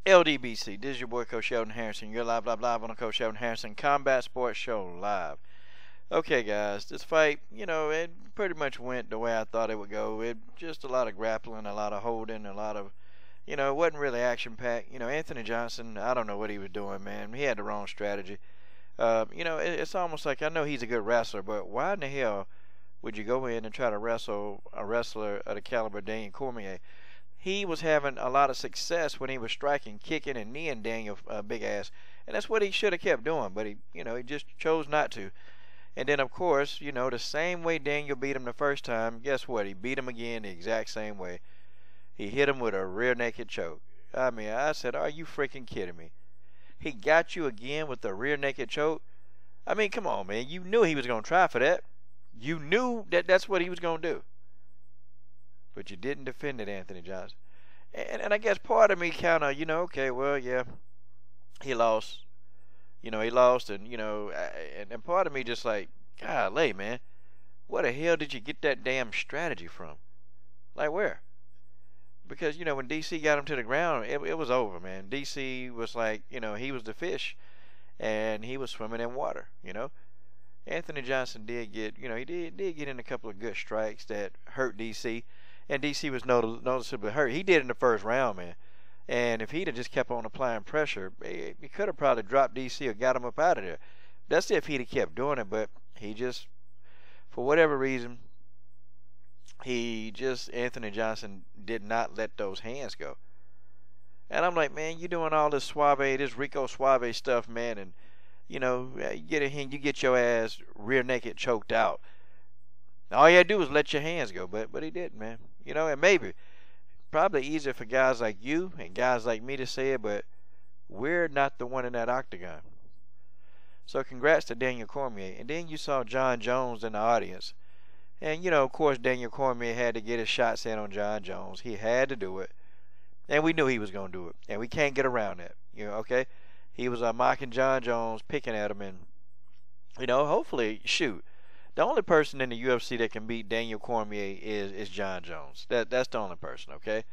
LDBC, this is your boy Coach Sheldon Harrison. You're live on the Coach Sheldon Harrison Combat Sports Show live. Okay, guys, this fight, it pretty much went the way I thought it would go. It just a lot of grappling, a lot of holding, a lot of, it wasn't really action-packed. Anthony Johnson, I don't know what he was doing, man. He had the wrong strategy. It's almost like, I know he's a good wrestler, but why in the hell would you go in and try to wrestle a wrestler of the caliber of Daniel Cormier? He was having a lot of success when he was striking, kicking, and kneeing Daniel big ass, and that's what he should have kept doing. But he just chose not to. And then of course, the same way Daniel beat him the first time, guess what? He beat him again the exact same way. He hit him with a rear naked choke. I mean, I said, "Are you freaking kidding me?" He got you again with the rear naked choke. I mean, come on, man. You knew he was gonna try for that. You knew that that's what he was gonna do. But you didn't defend it, Anthony Johnson. And I guess part of me kind of, okay, well, yeah, he lost. He lost, and, and part of me just like, golly, man, where the hell did you get that damn strategy from? Like, where? Because, when DC got him to the ground, it was over, man. DC was like, he was the fish, and he was swimming in water, Anthony Johnson did get, he did get in a couple of good strikes that hurt DC. And DC was noticeably hurt. He did in the first round, man. And if he'd have just kept on applying pressure, he could have probably dropped DC or got him up out of there. That's if he'd have kept doing it. But he just, for whatever reason, Anthony Johnson did not let those hands go. And I'm like, man, you doing all this this Rico Suave stuff, man. And, you get your ass rear naked choked out. All you had to do was let your hands go, but he didn't, man. And probably easier for guys like you and guys like me to say it, but we're not the one in that octagon. So congrats to Daniel Cormier. And then you saw John Jones in the audience. And, of course, Daniel Cormier had to get his shots in on John Jones. He had to do it. And we knew he was going to do it. And we can't get around that. Okay? He was mocking John Jones, picking at him, and, hopefully, shoot. The only person in the UFC that can beat Daniel Cormier is John Jones. That's the only person, okay?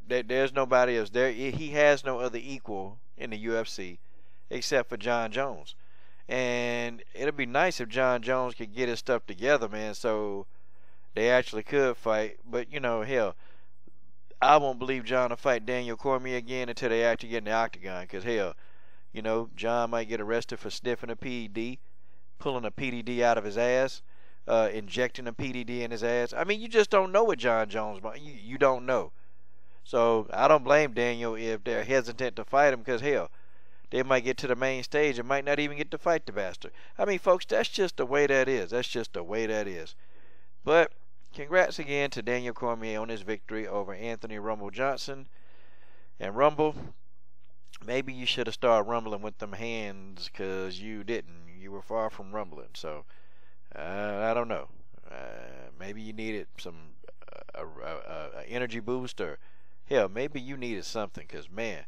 There's nobody else. He has no other equal in the UFC except for John Jones. And it'd be nice if John Jones could get his stuff together, man, so they actually could fight. But, hell, I won't believe John will fight Daniel Cormier again until they actually get in the octagon. Because, hell, John might get arrested for sniffing a PED. Pulling a PDD out of his ass, injecting a PDD in his ass. I mean, you just don't know what John Jones, you don't know. So I don't blame Daniel if they're hesitant to fight him, because hell, they might get to the main stage and might not even get to fight the bastard. I mean, folks, that's just the way that is. That's just the way that is. But congrats again to Daniel Cormier on his victory over Anthony Rumble Johnson. And Rumble, maybe you should have started rumbling with them hands, because you didn't. You were far from rumbling. So, I don't know. Maybe you needed some energy boost, or hell, maybe you needed something, because, man,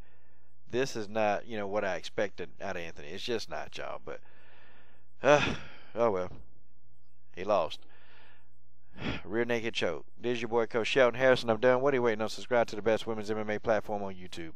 this is not, what I expected out of Anthony. It's just not, y'all. But, oh well. He lost. Rear naked choke. This is your boy, Coach Sheldon Harrison. I'm done. What are you waiting on? Subscribe to the best women's MMA platform on YouTube.